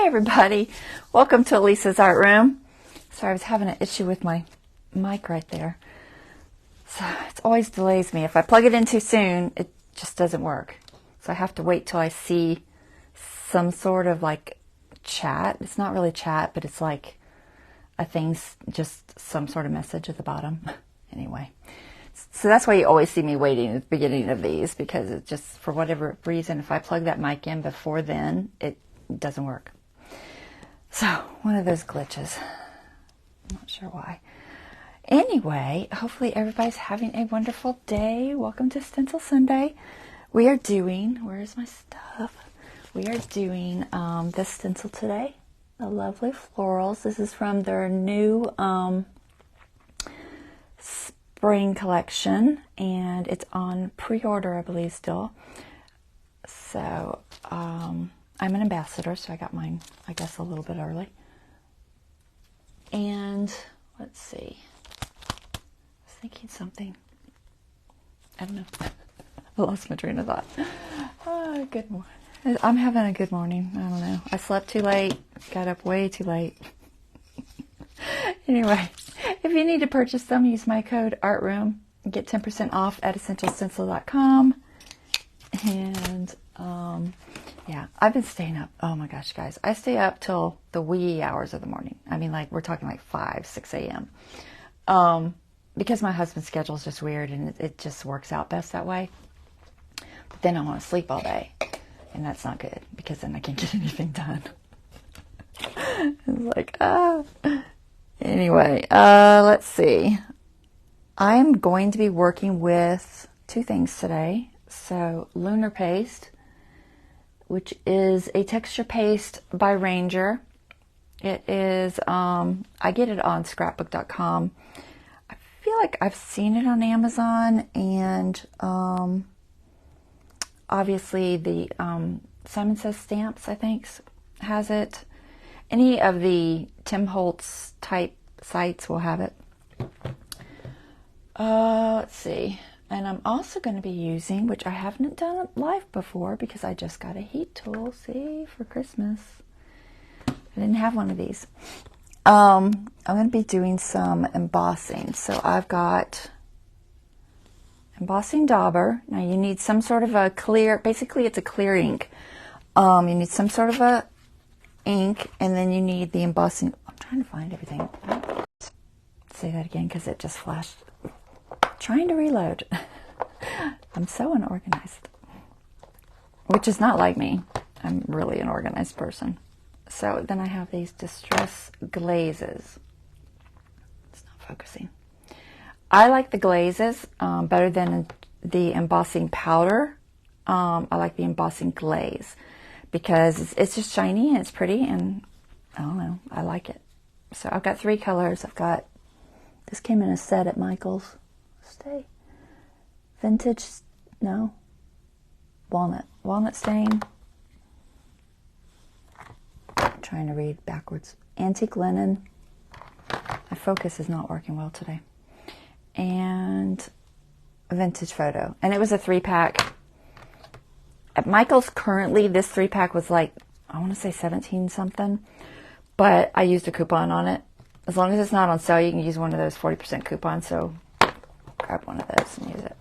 everybody, welcome to Lisa's Art Room. Sorry, I was having an issue with my mic right there. So it always delays me. If I plug it in too soon, it just doesn't work. So I have to wait till I see some sort of like chat. It's not really chat, but it's like a thing's just some sort of message at the bottom. Anyway, so that's why you always see me waiting at the beginning of these, because it just, for whatever reason, if I plug that mic in before then, it doesn't work. So one of those glitches. I'm not sure why. Anyway, hopefully everybody's having a wonderful day. Welcome to Stencil Sunday. We are doing, where's my stuff? We are doing this stencil today, the lovely florals. This is from their new spring collection, and it's on pre-order, I believe, still. So I'm an ambassador, so I got mine, I guess, a little bit early. And let's see, I was thinking something, I don't know. I lost my train of thought. Oh, good morning. I'm having a good morning. I don't know. I slept too late, got up way too late. Anyway, if you need to purchase them, use my code ARTROOM and get 10% off at essentialstencil.com. And yeah, I've been staying up. Oh my gosh, guys. I stay up till the wee hours of the morning. I mean, like, we're talking like 5, 6 a.m. Because my husband's schedule is just weird, and it just works out best that way. But then I want to sleep all day, and that's not good, because then I can't get anything done. It's like, Anyway, let's see. I'm going to be working with two things today. So, Lunar Paste, which is a texture paste by Ranger. It is, I get it on scrapbook.com. I feel like I've seen it on Amazon, and obviously the Simon Says Stamps, I think, has it. Any of the Tim Holtz type sites will have it. Let's see. And I'm also going to be using, which I haven't done live before because I just got a heat tool, see, for Christmas. I didn't have one of these. I'm going to be doing some embossing. So I've got embossing dauber. Now you need some sort of a clear, basically it's a clear ink. You need some sort of a ink, and then you need the embossing. I'm trying to find everything. Say that again because it just flashed. Trying to reload. I'm so unorganized, which is not like me. I'm really an organized person. So then I have these distress glazes. It's not focusing. I like the glazes better than the embossing powder. I like the embossing glaze because it's just shiny and it's pretty, and I don't know, I like it. So I've got 3 colors. I've got, this came in a set at Michael's. Stay. Vintage, no. Walnut stain. I'm trying to read backwards. Antique linen. My focus is not working well today. And vintage photo. And it was a 3-pack. At Michael's currently, this 3-pack was like, I want to say 17 something. But I used a coupon on it. As long as it's not on sale, you can use one of those 40% coupons. So grab one of those and use it.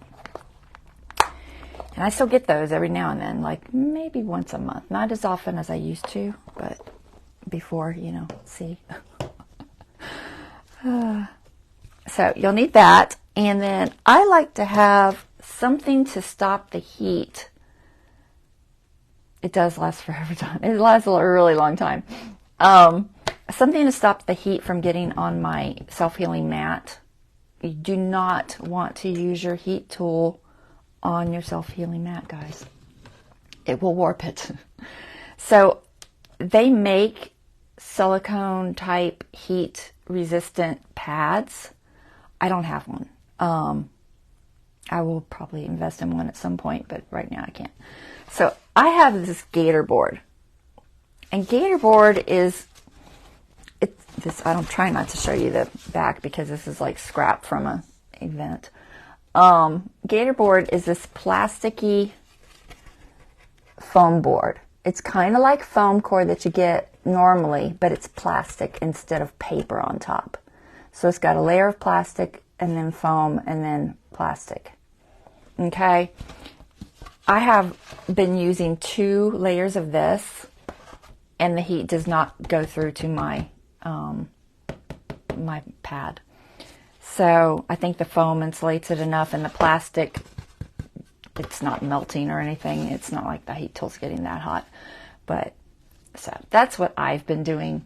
And I still get those every now and then, like maybe once a month. Not as often as I used to, but before, you know, see. So you'll need that. And then I like to have something to stop the heat. It does last forever time. It lasts a really long time. Something to stop the heat from getting on my self-healing mat. You do not want to use your heat tool on your self-healing mat, guys. It will warp it. So they make silicone type heat resistant pads. I don't have one. I will probably invest in one at some point, but right now I can't. So I have this gator board. And gator board is, I'm trying not to show you the back because this is like scrap from an event. Gator board is this plasticky foam board. It's kind of like foam core that you get normally, but it's plastic instead of paper on top. So it's got a layer of plastic and then foam and then plastic. Okay. I have been using 2 layers of this, and the heat does not go through to my my pad. So I think the foam insulates it enough, and the plastic, it's not melting or anything. It's not like the heat tool's getting that hot. But so that's what I've been doing,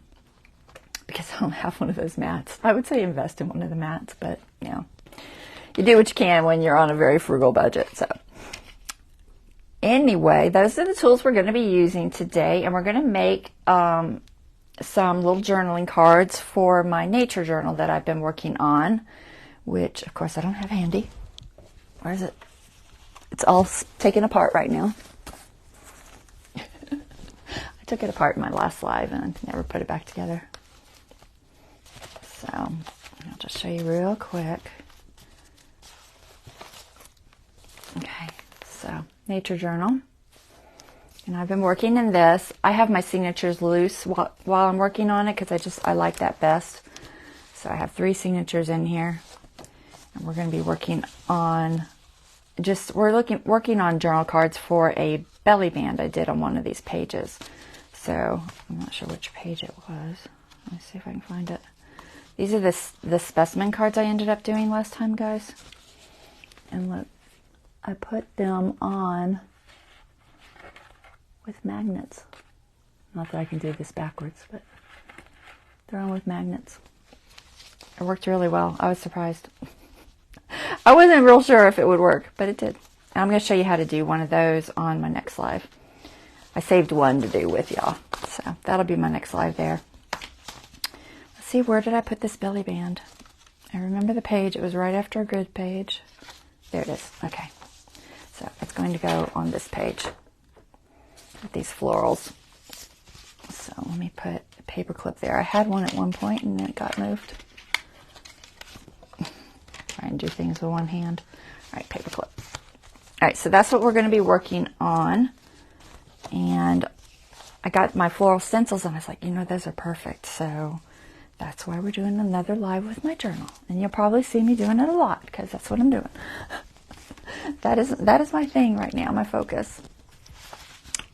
because I don't have one of those mats. I would say invest in one of the mats, but you know, you do what you can when you're on a very frugal budget. So anyway, those are the tools we're going to be using today, and we're going to make some little journaling cards for my nature journal that I've been working on, which of course I don't have handy. Where is it? It's all taken apart right now. I took it apart in my last live and never put it back together. So I'll just show you real quick. Okay, so nature journal. And I've been working in this. I have my signatures loose while I'm working on it, because I like that best. So I have 3 signatures in here. And we're going to be working on working on journal cards for a belly band I did on one of these pages. So I'm not sure which page it was. Let me see if I can find it. These are the specimen cards I ended up doing last time, guys. And look, I put them on with magnets. Not that I can do this backwards, but they're on with magnets. It worked really well. I was surprised. I wasn't real sure if it would work, but it did. I'm going to show you how to do one of those on my next live. I saved one to do with y'all, so that'll be my next live there. Let's see, where did I put this belly band? I remember the page. It was right after a grid page. There it is. Okay. So it's going to go on this page with these florals. So let me put a paper clip there. I had one at one point and then it got moved. Try and do things with one hand. All right, paper clip. All right, so that's what we're going to be working on. And I got my floral stencils and I was like, you know, those are perfect. So that's why we're doing another live with my journal. And you'll probably see me doing it a lot, because that's what I'm doing. That is my thing right now, my focus.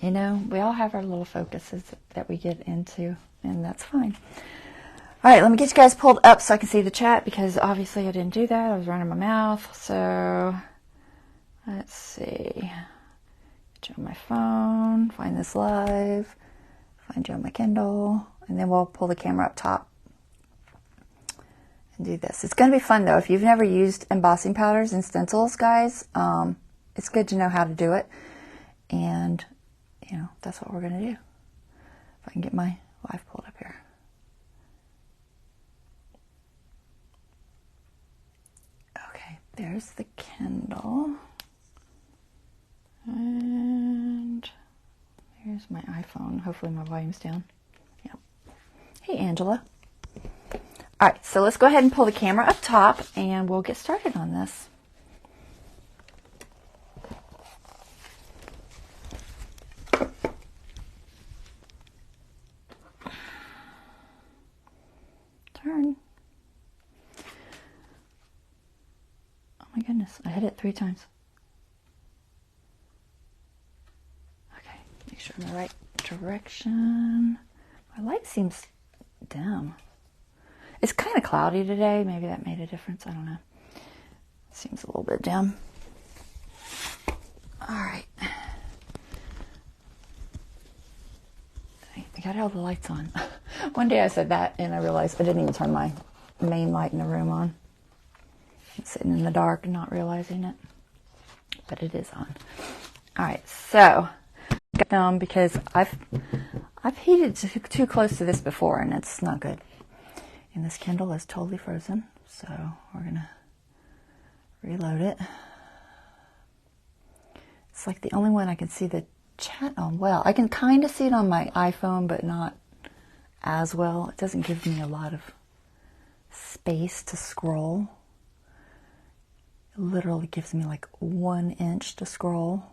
You know, we all have our little focuses that we get into, and that's fine. All right, let me get you guys pulled up so I can see the chat, because obviously I didn't do that. I was running my mouth. So let's see. Get you on my phone, find this live, find you on my Kindle, and then we'll pull the camera up top and do this. It's going to be fun, though. If you've never used embossing powders and stencils, guys, it's good to know how to do it. And you know, that's what we're going to do. If I can get my live pulled up here. Okay, there's the Kindle. And here's my iPhone. Hopefully my volume's down. Yeah. Hey, Angela. All right, so let's go ahead and pull the camera up top and we'll get started on this. Turn. Oh my goodness, I hit it 3 times. Okay, make sure I'm in the right direction. My light seems dim. It's kind of cloudy today. Maybe that made a difference. I don't know. Seems a little bit dim. All right. I got all the lights on. One day I said that and I realized I didn't even turn my main light in the room on. I'm sitting in the dark and not realizing it. But it is on. All right, so got them because I've heated too close to this before and it's not good. And this Kindle is totally frozen, so we're gonna reload it. It's like the only one I can see the chat on well. I can kind of see it on my iPhone, but not as well. It doesn't give me a lot of space to scroll. It literally gives me like 1 inch to scroll.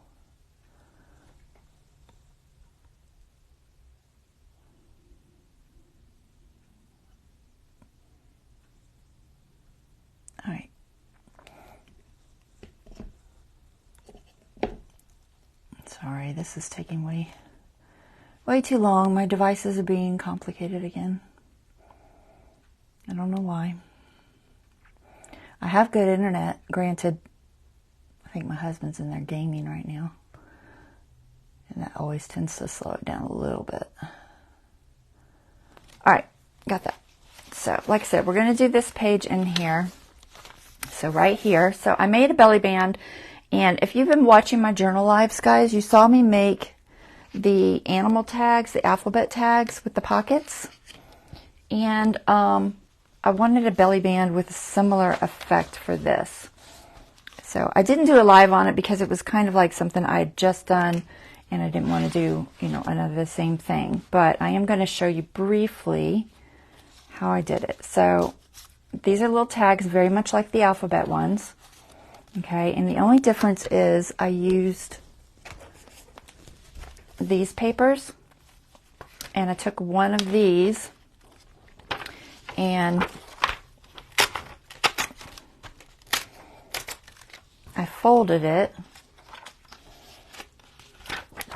Sorry, this is taking way too long. My devices are being complicated again. I don't know why. I have good internet, granted. I think my husband's in there gaming right now. And that always tends to slow it down a little bit. Alright, got that. So, like I said, we're going to do this page in here. So right here. So I made a belly band. And if you've been watching my journal lives, guys, you saw me make the animal tags, the alphabet tags with the pockets. And I wanted a belly band with a similar effect for this. So I didn't do a live on it because it was kind of like something I had just done and I didn't want to do, you know, another the same thing. But I am going to show you briefly how I did it. So these are little tags very much like the alphabet ones. Okay, and the only difference is I used these papers and I took one of these and I folded it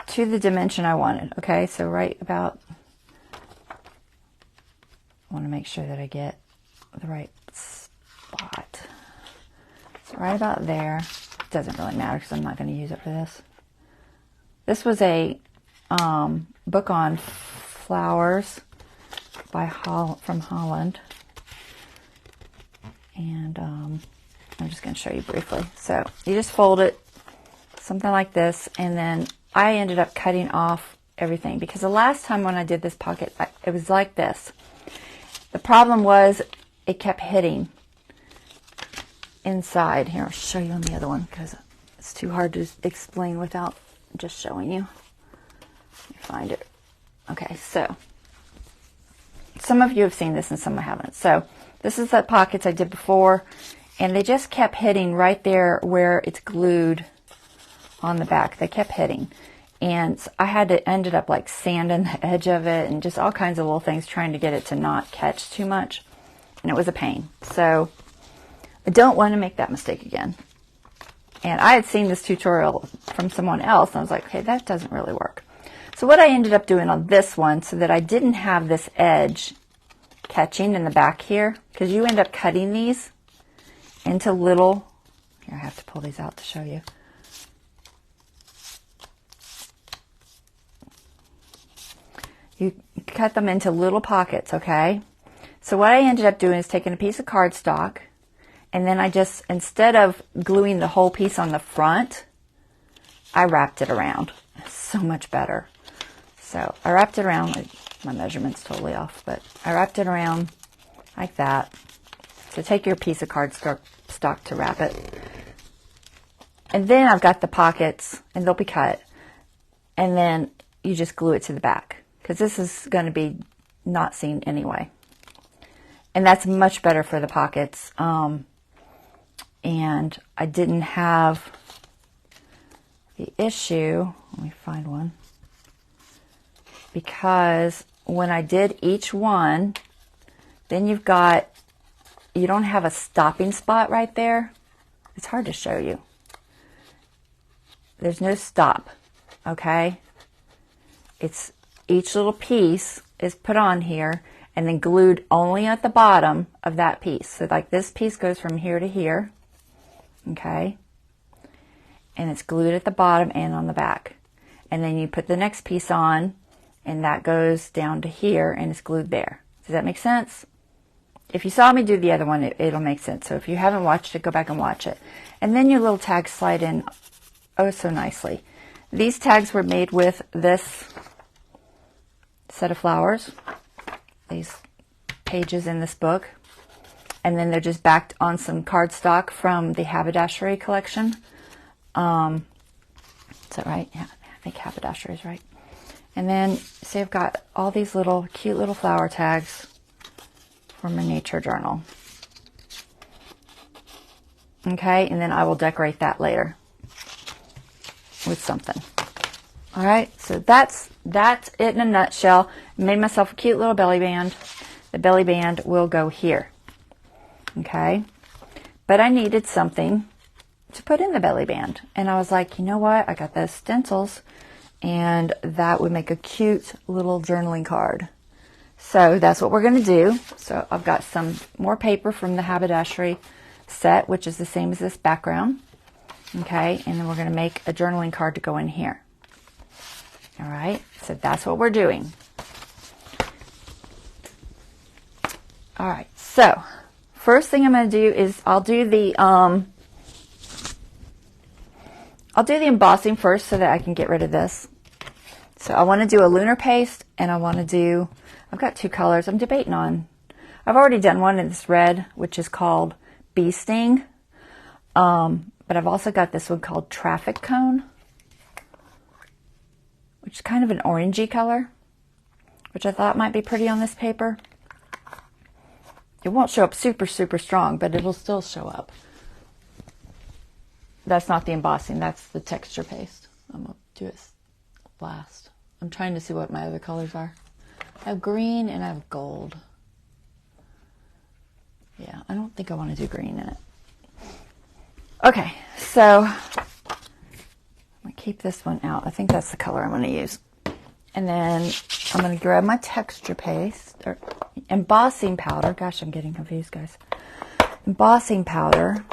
to the dimension I wanted. Okay, so right about, I want to make sure that I get the right spot. So right about there. It doesn't really matter because I'm not going to use it for this. This was a book on flowers by from Holland. And I'm just going to show you briefly. So you just fold it, something like this, and then I ended up cutting off everything because the last time when I did this pocket, it was like this. The problem was it kept hitting inside. Here, I'll show you on the other one because it's too hard to explain without just showing you. Let me find it. Okay, so some of you have seen this and some haven't. So this is the pockets I did before, and they just kept hitting right there where it's glued on the back. They kept hitting, and I had to ended up like sanding the edge of it and just all kinds of little things trying to get it to not catch too much, and it was a pain. So I don't want to make that mistake again. And I had seen this tutorial from someone else, and I was like, okay, that doesn't really work. So what I ended up doing on this one, so that I didn't have this edge catching in the back here, because you end up cutting these into little, here I have to pull these out to show you. You cut them into little pockets, okay? So what I ended up doing is taking a piece of cardstock, and then I just, instead of gluing the whole piece on the front, I wrapped it around. It's so much better. So I wrapped it around, my measurement's totally off, but I wrapped it around like that. So take your piece of cardstock to wrap it. And then I've got the pockets, and they'll be cut. And then you just glue it to the back, because this is going to be not seen anyway. And that's much better for the pockets. And I didn't have the issue, let me find one, because when I did each one, then you don't have a stopping spot right there. It's hard to show you. There's no stop, okay? It's each little piece is put on here and then glued only at the bottom of that piece. So like this piece goes from here to here, okay? And it's glued at the bottom and on the back. And then you put the next piece on, and that goes down to here and it's glued there. Does that make sense? If you saw me do the other one, it'll make sense. So if you haven't watched it, go back and watch it. And then your little tags slide in oh so nicely. These tags were made with this set of flowers, these pages in this book, and then they're just backed on some cardstock from the Haberdashery collection. Is that right? Yeah, I think Haberdashery is right. And then, see, I've got all these little cute little flower tags for my nature journal. Okay, and then I will decorate that later with something. All right, so that's it in a nutshell. I made myself a cute little belly band. The belly band will go here. Okay, but I needed something to put in the belly band. And I was like, you know what? I got those stencils, and that would make a cute little journaling card. So that's what we're going to do. So I've got some more paper from the haberdashery set, which is the same as this background. Okay, and then we're going to make a journaling card to go in here. All right, so that's what we're doing. All right, so first thing I'm going to do is I'll do the embossing first so that I can get rid of this. So I want to do a lunar paste, and I want to do, I've got two colors I'm debating on. I've already done one in this red, which is called Bee Sting. But I've also got this one called Traffic Cone, which is kind of an orangey color, which I thought might be pretty on this paper. It won't show up super, super strong, but it'll still show up. That's not the embossing, that's the texture paste. I'm going to do it last. I'm trying to see what my other colors are. I have green and I have gold. Yeah, I don't think I want to do green in it. Okay, so I'm going to keep this one out. I think that's the color I'm going to use. And then I'm going to grab my texture paste, or embossing powder. Gosh, I'm getting confused, guys. Embossing powder.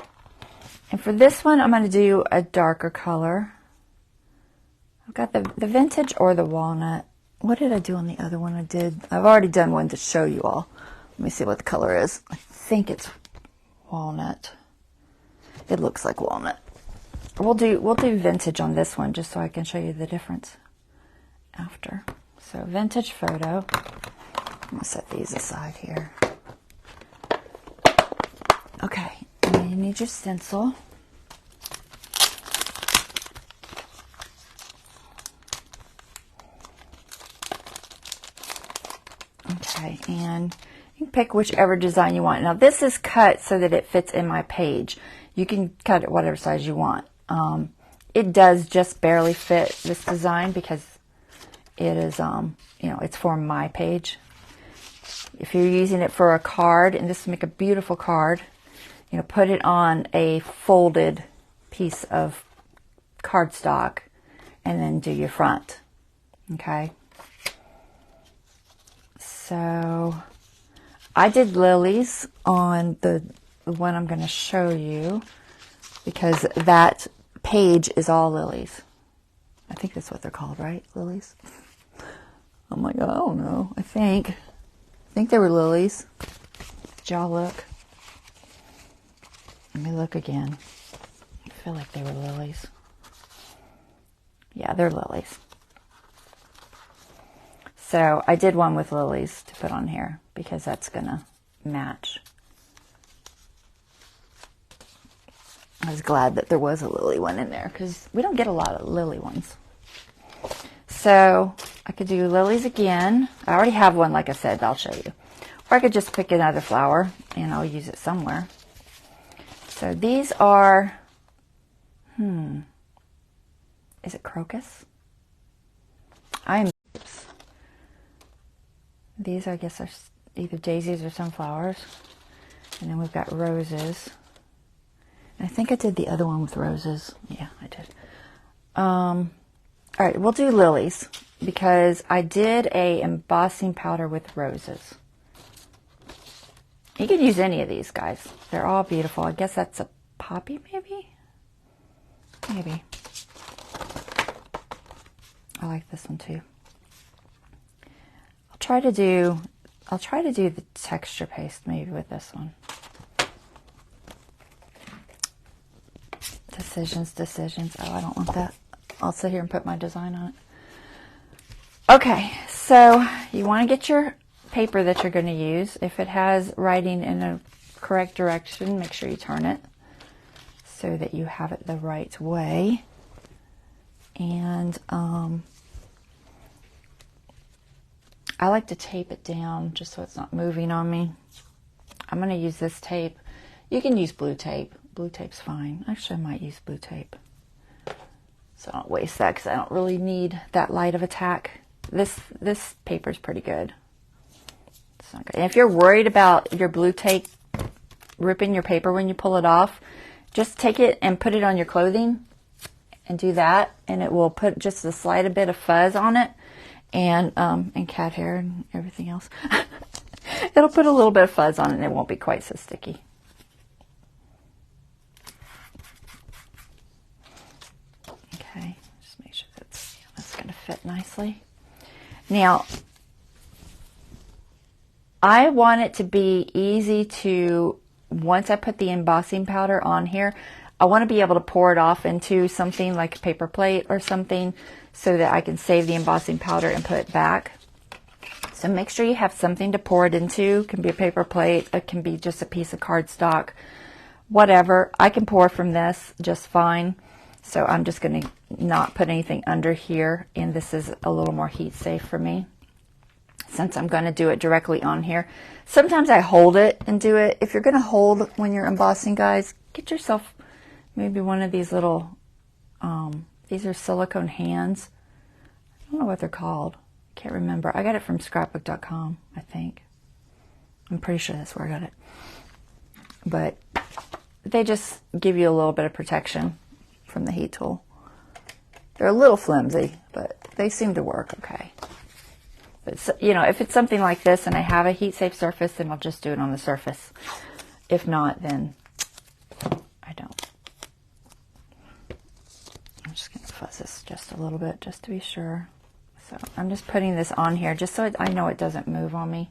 And for this one, I'm going to do a darker color. I've got the vintage or the walnut. What did I do on the other one? I've already done one to show you all. Let me see what the color is. I think it's walnut. It looks like walnut. We'll do vintage on this one just so I can show you the difference after. So vintage photo. I'm going to set these aside here. Okay, and then you need your stencil. Okay, and you can pick whichever design you want. Now this is cut so that it fits in my page. You can cut it whatever size you want. It does just barely fit this design because it is, you know, it's for my page. If you're using it for a card, and this will make a beautiful card, you know, put it on a folded piece of cardstock and then do your front. Okay. So I did lilies on the one I'm going to show you because that page is all lilies. I think that's what they're called, right? Lilies? I'm like, I don't know. I think they were lilies. Did y'all look? Let me look again. I feel like they were lilies. Yeah, they're lilies. So I did one with lilies to put on here because that's going to match. I was glad that there was a lily one in there because we don't get a lot of lily ones. So I could do lilies again. I already have one, like I said, I'll show you. Or I could just pick another flower and I'll use it somewhere. So these are, is it crocus? These, I guess, are either daisies or sunflowers. And then we've got roses. And I think I did the other one with roses. Yeah, I did. All right, we'll do lilies because I did a embossing powder with roses. You can use any of these, guys. They're all beautiful. I guess that's a poppy, maybe? Maybe. I like this one too. I'll try to do the texture paste maybe with this one. Decisions. Oh, I don't want that. I'll sit here and put my design on it. Okay, so you want to get your paper that you're going to use. If it has writing in a correct direction, make sure you turn it so that you have it the right way. And I like to tape it down just so it's not moving on me. I'm going to use this tape. You can use blue tape. Blue tape's fine. Actually, I might use blue tape. So I don't waste that because I don't really need that light of attack. This paper's pretty good. It's not good. And if you're worried about your blue tape ripping your paper when you pull it off, just take it and put it on your clothing and do that, and it will put just a slight bit of fuzz on it, and cat hair and everything else. It'll put a little bit of fuzz on it and it won't be quite so sticky. Okay, just make sure that's going to fit nicely. Now, I want it to be easy to, once I put the embossing powder on here, I want to be able to pour it off into something like a paper plate or something so that I can save the embossing powder and put it back. So make sure you have something to pour it into. It can be a paper plate, it can be just a piece of cardstock, whatever. I can pour from this just fine. So I'm just going to not put anything under here, and this is a little more heat safe for me since I'm going to do it directly on here. Sometimes I hold it and do it. If you're going to hold when you're embossing, guys, get yourself maybe one of these little, these are silicone hands. I don't know what they're called. Can't remember. I got it from scrapbook.com, I think. I'm pretty sure that's where I got it. But they just give you a little bit of protection from the heat tool. They're a little flimsy, but they seem to work okay. But, you know, if it's something like this and I have a heat safe surface, then I'll just do it on the surface. If not, then I don't. I'm just going to fuzz this just a little bit just to be sure. So I'm just putting this on here just so I know it doesn't move on me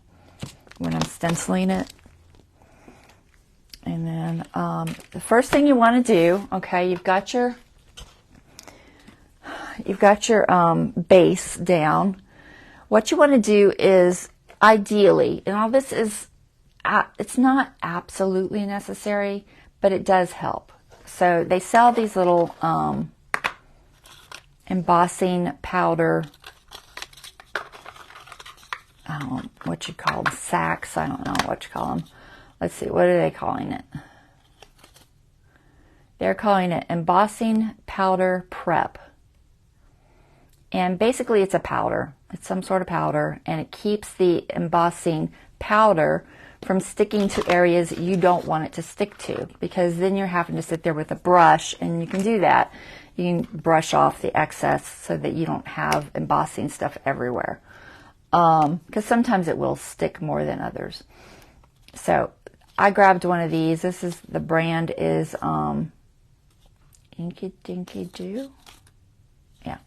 when I'm stenciling it. And then the first thing you want to do, okay, you've got your base down. What you want to do is, ideally, and all this is, it's not absolutely necessary, but it does help. So they sell these little embossing powder, what you call them, sacks. I don't know what you call them. Let's see, what are they calling it? They're calling it embossing powder prep. And basically it's a powder. It's some sort of powder, and it keeps the embossing powder from sticking to areas you don't want it to stick to, because then you're having to sit there with a brush, and you can do that. You can brush off the excess so that you don't have embossing stuff everywhere. Because sometimes it will stick more than others. So I grabbed one of these. This is, the brand is Inky Dinky Doo. Yeah,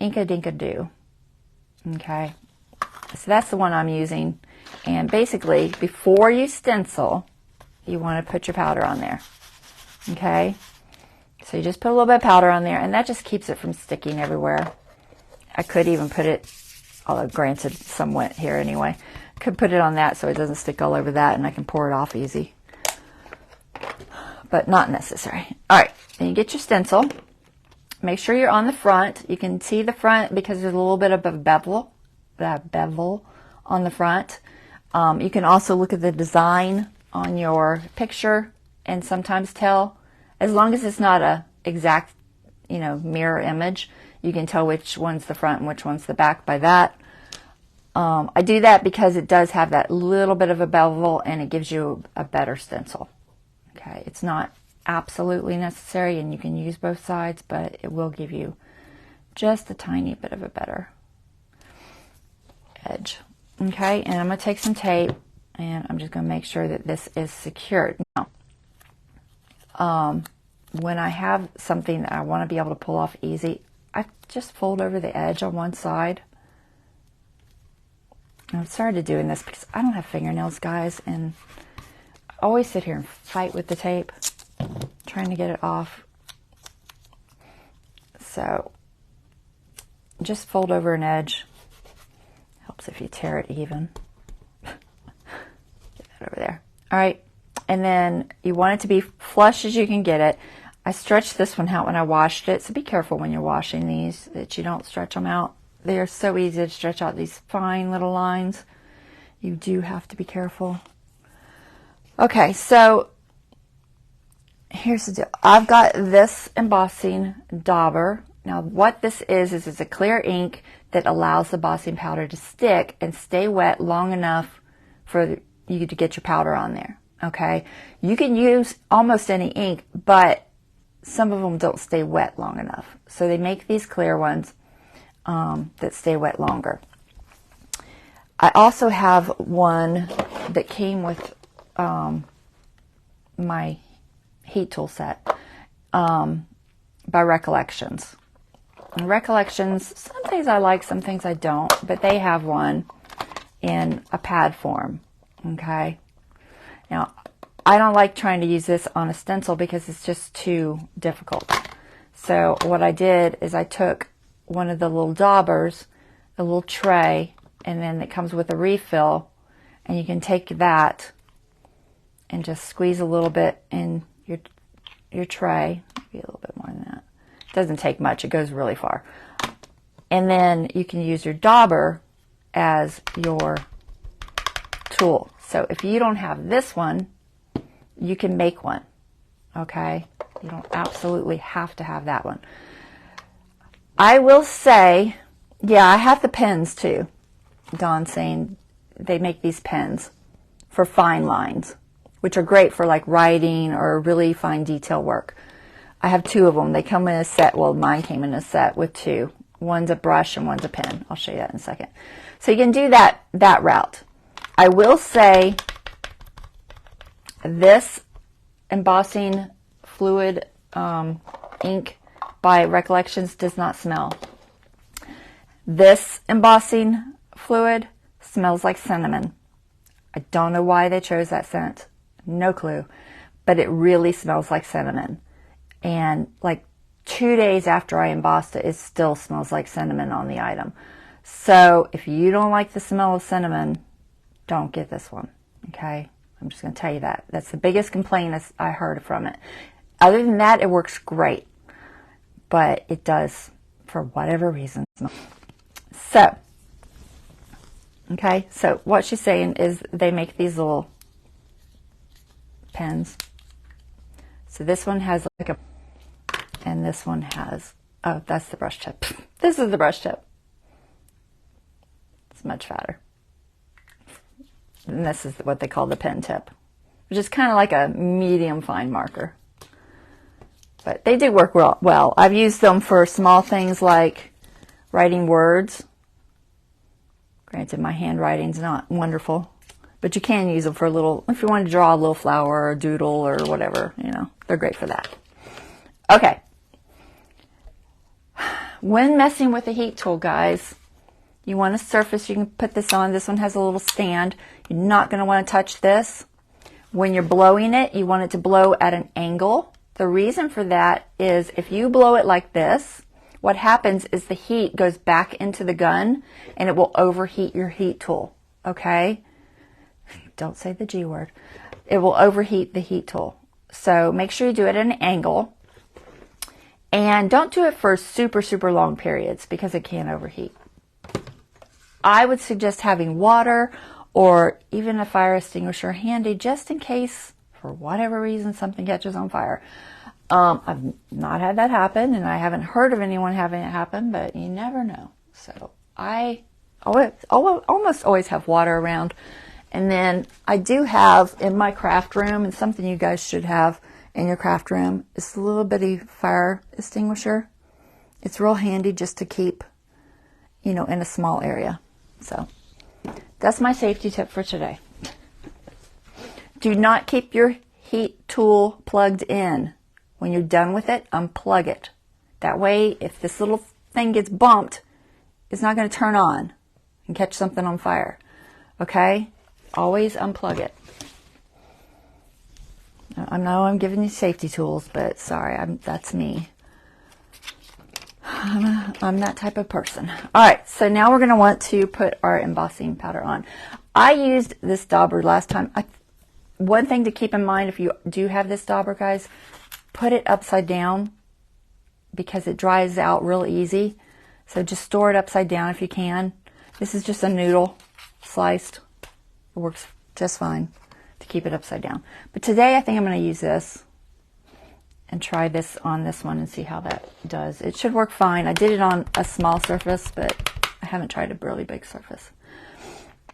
Inka Dinka Doo. Okay, so that's the one I'm using. And basically, before you stencil, you want to put your powder on there. Okay, so you just put a little bit of powder on there, and that just keeps it from sticking everywhere. I could even put it, although granted some went here anyway, could put it on that so it doesn't stick all over that, and I can pour it off easy. But not necessary. All right, then you get your stencil. Make sure you're on the front. You can see the front because there's a little bit of a bevel, on the front. You can also look at the design on your picture and sometimes tell, as long as it's not a exact, you know, mirror image, you can tell which one's the front and which one's the back by that. I do that because it does have that little bit of a bevel, and it gives you a better stencil. Okay, it's not absolutely necessary, and you can use both sides, but it will give you just a tiny bit of a better edge. Okay, and I'm going to take some tape, and I'm just going to make sure that this is secured. Now, when I have something that I want to be able to pull off easy, I just fold over the edge on one side. And I've started doing this because I don't have fingernails, guys, and I always sit here and fight with the tape, trying to get it off. So just fold over an edge. Helps if you tear it even. Get that over there. All right, and then you want it to be flush as you can get it. I stretched this one out when I washed it, so be careful when you're washing these that you don't stretch them out. They are so easy to stretch out these fine little lines. You do have to be careful. Okay, so here's the deal. I've got this embossing dauber. Now what this is it's a clear ink that allows the embossing powder to stick and stay wet long enough for you to get your powder on there. Okay, you can use almost any ink, but some of them don't stay wet long enough. So they make these clear ones that stay wet longer. I also have one that came with my heat tool set by Recollections. And Recollections, some things I like, some things I don't, but they have one in a pad form. Okay. Now, I don't like trying to use this on a stencil because it's just too difficult. So what I did is I took one of the little daubers, a little tray, and then it comes with a refill, and you can take that and just squeeze a little bit in your tray, maybe a little bit more than that. It doesn't take much, it goes really far. And then you can use your dauber as your tool. So if you don't have this one, you can make one, okay? You don't absolutely have to have that one. I will say, yeah, I have the pens too. Dawn's saying they make these pens for fine lines, which are great for like writing or really fine detail work. I have two of them. They come in a set. Well, mine came in a set with two. One's a brush and one's a pen. I'll show you that in a second. So you can do that route. I will say this embossing fluid ink by Recollections does not smell. This embossing fluid smells like cinnamon. I don't know why they chose that scent. No clue. But it really smells like cinnamon. And like 2 days after I embossed it, it still smells like cinnamon on the item. So if you don't like the smell of cinnamon, don't get this one. Okay? I'm just going to tell you that. That's the biggest complaint I heard from it. Other than that, it works great. But it does, for whatever reason. So, okay, so what she's saying is they make these little pens. So this one has like a, and this one has, oh, that's the brush tip. This is the brush tip. It's much fatter. And this is what they call the pen tip, which is kind of like a medium fine marker. But they do work well. I've used them for small things like writing words. Granted, my handwriting's not wonderful, but you can use them for a little, if you want to draw a little flower or a doodle or whatever, you know, they're great for that. Okay. When messing with a heat tool, guys, you want a surface you can put this on. This one has a little stand. You're not going to want to touch this. When you're blowing it, you want it to blow at an angle. The reason for that is if you blow it like this, what happens is the heat goes back into the gun and it will overheat your heat tool, okay? Don't say the G word. It will overheat the heat tool. So make sure you do it at an angle. And don't do it for super, super long periods because it can overheat. I would suggest having water or even a fire extinguisher handy just in case, for whatever reason, something catches on fire. I've not had that happen, and I haven't heard of anyone having it happen, but you never know. So I almost always have water around. And then I do have in my craft room, and something you guys should have in your craft room, is a little bitty fire extinguisher. It's real handy just to keep, you know, in a small area. So that's my safety tip for today. Do not keep your heat tool plugged in. When you're done with it, unplug it. That way, if this little thing gets bumped, it's not going to turn on and catch something on fire. Okay? Always unplug it. I know I'm giving you safety tools, but sorry, that's me. I'm that type of person. All right, so now we're going to want to put our embossing powder on. I used this dauber last time. One thing to keep in mind if you do have this dauber, guys, put it upside down because it dries out real easy. So just store it upside down if you can. This is just a noodle sliced. It works just fine to keep it upside down. But today I think I'm going to use this and try this on this one and see how that does. It should work fine. I did it on a small surface, but I haven't tried a really big surface.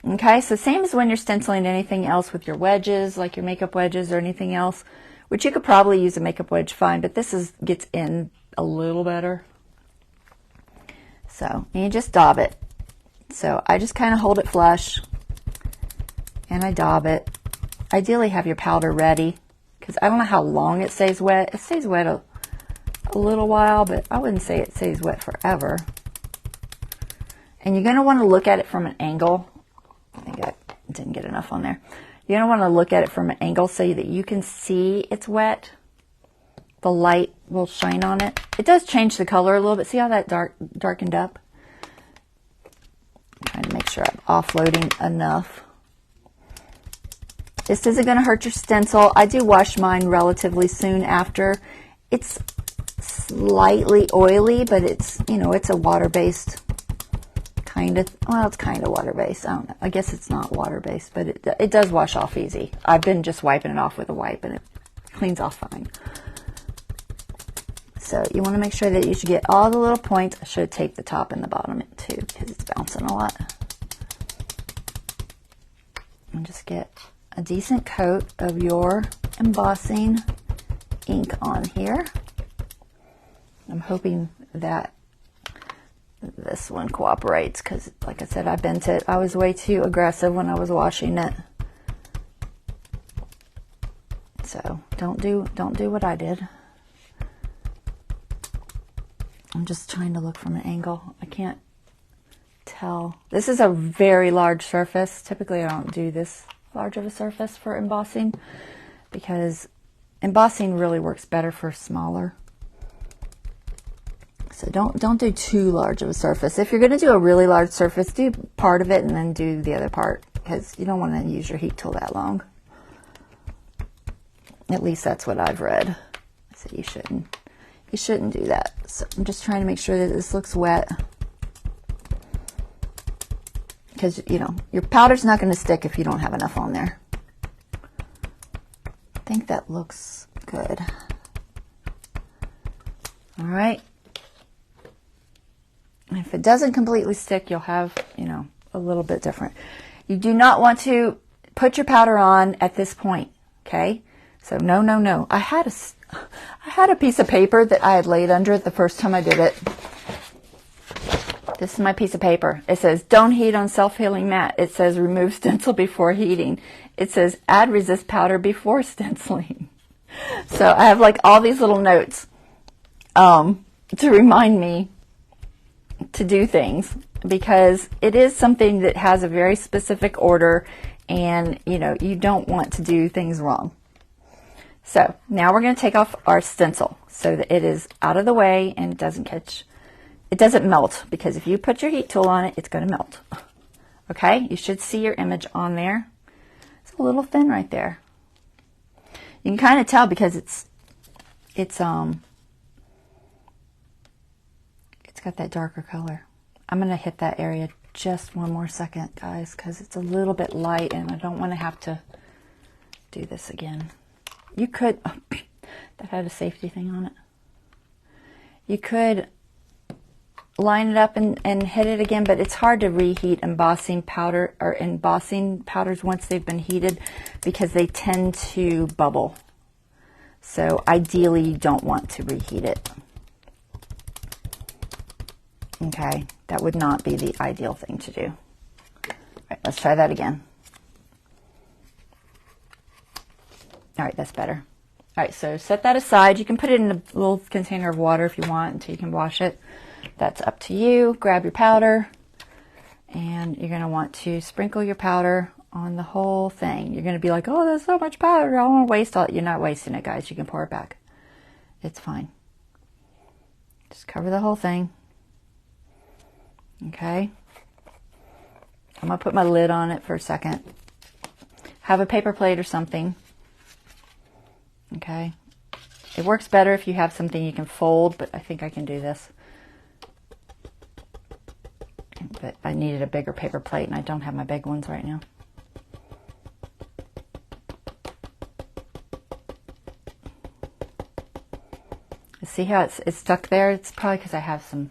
Okay, so same as when you're stenciling anything else with your wedges, like your makeup wedges or anything else, which you could probably use a makeup wedge fine, but this gets in a little better. So, and you just daub it. So I just kind of hold it flush and I daub it. Ideally have your powder ready, because I don't know how long it stays wet. It stays wet a little while, but I wouldn't say it stays wet forever. And you're going to want to look at it from an angle. I think I didn't get enough on there. You're going to want to look at it from an angle so that you can see it's wet. The light will shine on it. It does change the color a little bit. See how that darkened up? I'm trying to make sure I'm offloading enough. This isn't going to hurt your stencil. I do wash mine relatively soon after. It's slightly oily, but it's, you know, it's a water-based kind of, well, it's kind of water-based. I don't know. I guess it's not water-based, but it does wash off easy. I've been just wiping it off with a wipe, and it cleans off fine. So you want to make sure that you should get all the little points. I should have taped the top and the bottom too, because it's bouncing a lot. And just get a decent coat of your embossing ink on here. I'm hoping that this one cooperates, because like I said, I bent it. I was way too aggressive when I was washing it. So don't do what I did. I'm just trying to look from an angle. I can't tell. This is a very large surface. Typically I don't do this large of a surface for embossing, because embossing really works better for smaller. So don't do too large of a surface. If you're going to do a really large surface, do part of it and then do the other part, because you don't want to use your heat tool that long. At least that's what I've read. So you shouldn't do that. So I'm just trying to make sure that this looks wet, because, you know, your powder's not going to stick if you don't have enough on there. I think that looks good. All right. If it doesn't completely stick, you'll have, you know, a little bit different. You do not want to put your powder on at this point, okay? So no, no, no. I had a piece of paper that I had laid under it the first time I did it. This is my piece of paper. It says, don't heat on self-healing mat. It says, remove stencil before heating. It says, add resist powder before stenciling. So I have like all these little notes to remind me to do things, because it is something that has a very specific order, and you know, you don't want to do things wrong. So now we're going to take off our stencil so that it is out of the way and it doesn't melt, because if you put your heat tool on it, it's going to melt. Okay, you should see your image on there. It's a little thin right there. You can kind of tell because it's got that darker color. I'm going to hit that area just one more second, guys, because it's a little bit light and I don't want to have to do this again. You could, that had a safety thing on it. You could line it up and hit it again, but it's hard to reheat embossing powder or embossing powders once they've been heated, because they tend to bubble. So ideally you don't want to reheat it. Okay, that would not be the ideal thing to do. All right, let's try that again. All right, that's better. All right, so set that aside. You can put it in a little container of water if you want until you can wash it. That's up to you. Grab your powder, and you're going to want to sprinkle your powder on the whole thing. You're going to be like, oh, there's so much powder. I don't want to waste all. You're not wasting it, guys. You can pour it back. It's fine. Just cover the whole thing. Okay. I'm going to put my lid on it for a second. Have a paper plate or something. Okay. It works better if you have something you can fold, but I think I can do this. But I needed a bigger paper plate, and I don't have my big ones right now. See how it's stuck there? It's probably because I have some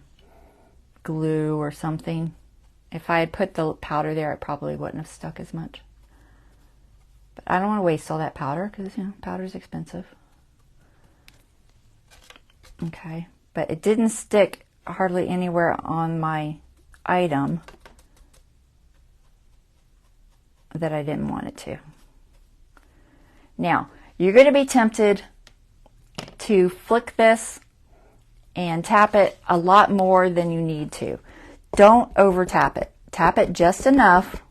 glue or something. If I had put the powder there, it probably wouldn't have stuck as much. But I don't want to waste all that powder because, you know, powder is expensive. Okay, but it didn't stick hardly anywhere on my item that I didn't want it to. Now, you're going to be tempted to flick this and tap it a lot more than you need to. Don't over tap it. Tap it just enough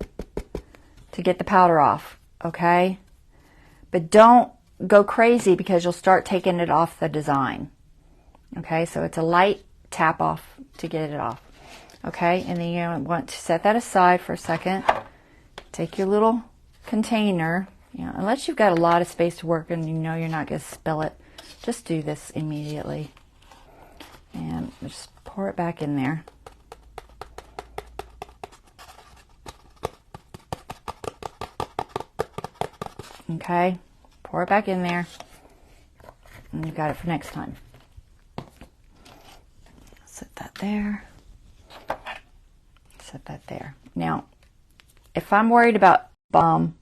to get the powder off, okay? But don't go crazy because you'll start taking it off the design. Okay, so it's a light tap off to get it off. Okay, and then you want to set that aside for a second. Take your little container, you know, unless you've got a lot of space to work and you know you're not going to spill it, just do this immediately. And just pour it back in there. Okay, pour it back in there, and you've got it for next time. Set that there. Set that there. Now, if I'm worried about I'm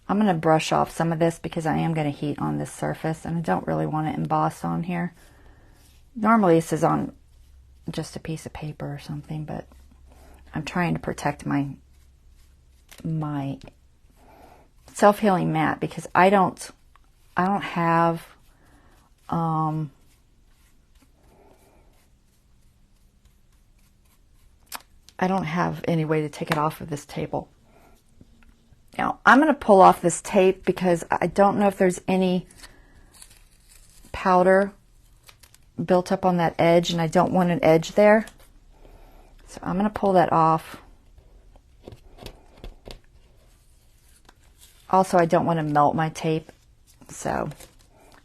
gonna brush off some of this because I am gonna heat on this surface, and I don't really want it embossed on here. Normally this is on just a piece of paper or something, but I'm trying to protect my self-healing mat because I don't have any way to take it off of this table. Now, I'm going to pull off this tape because I don't know if there's any powder built up on that edge, and I don't want an edge there. So I'm going to pull that off. Also, I don't want to melt my tape, and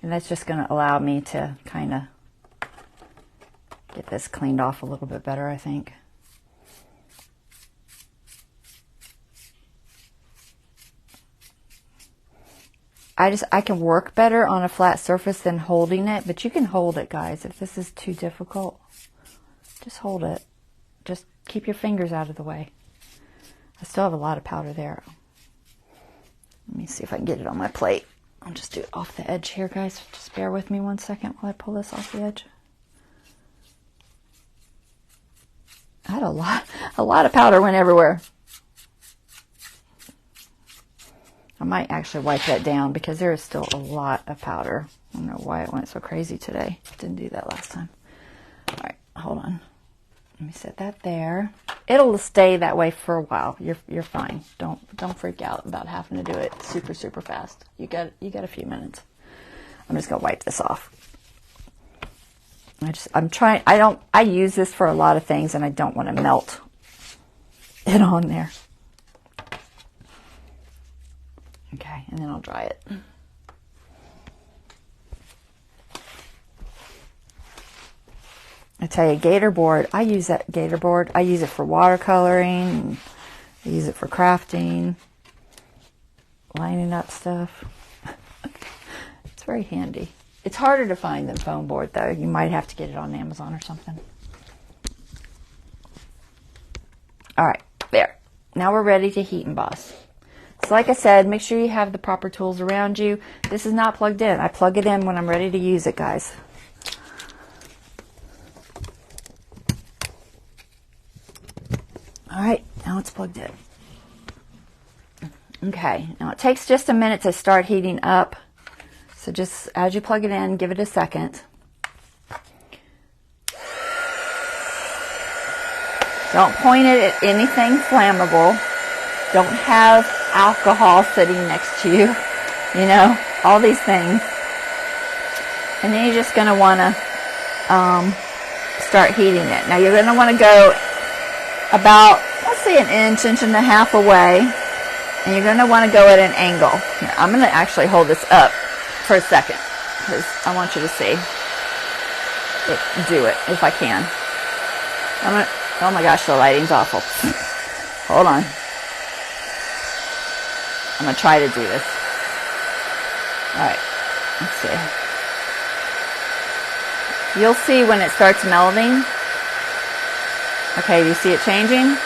that's just going to allow me to kind of get this cleaned off a little bit better, I think. I can work better on a flat surface than holding it, but you can hold it, guys. If this is too difficult, just hold it. Just keep your fingers out of the way. I still have a lot of powder there. Let me see if I can get it on my plate. I'll just do it off the edge here, guys. Just bear with me 1 second while I pull this off the edge. I had a lot of powder went everywhere. I might actually wipe that down because there is still a lot of powder. I don't know why it went so crazy today. Didn't do that last time. All right, hold on. Let me set that there. It'll stay that way for a while. You're fine. Don't freak out about having to do it super fast. You got a few minutes. I'm just gonna wipe this off. I use this for a lot of things, and I don't want to melt it on there. Okay, and then I'll dry it. I tell you, gator board, I use that gator board. I use it for watercoloring. I use it for crafting, lining up stuff. It's very handy. It's harder to find than foam board, though. You might have to get it on Amazon or something. All right, there. Now we're ready to heat emboss. So like I said, make sure you have the proper tools around you. This is not plugged in. I plug it in when I'm ready to use it, guys. All right, now it's plugged in. Okay, now it takes just a minute to start heating up. So just as you plug it in, give it a second. Don't point it at anything flammable. Don't have alcohol sitting next to you. You know, all these things. And then you're just going to want to start heating it. Now you're going to want to go about, let's say, an inch and a half away. And you're going to want to go at an angle. Here, I'm going to actually hold this up for a second because I want you to see it do it if I can. Oh my gosh, the lighting's awful. Hold on. I'm going to try to do this. Alright, let's see. You'll see when it starts melting. Okay, do you see it changing?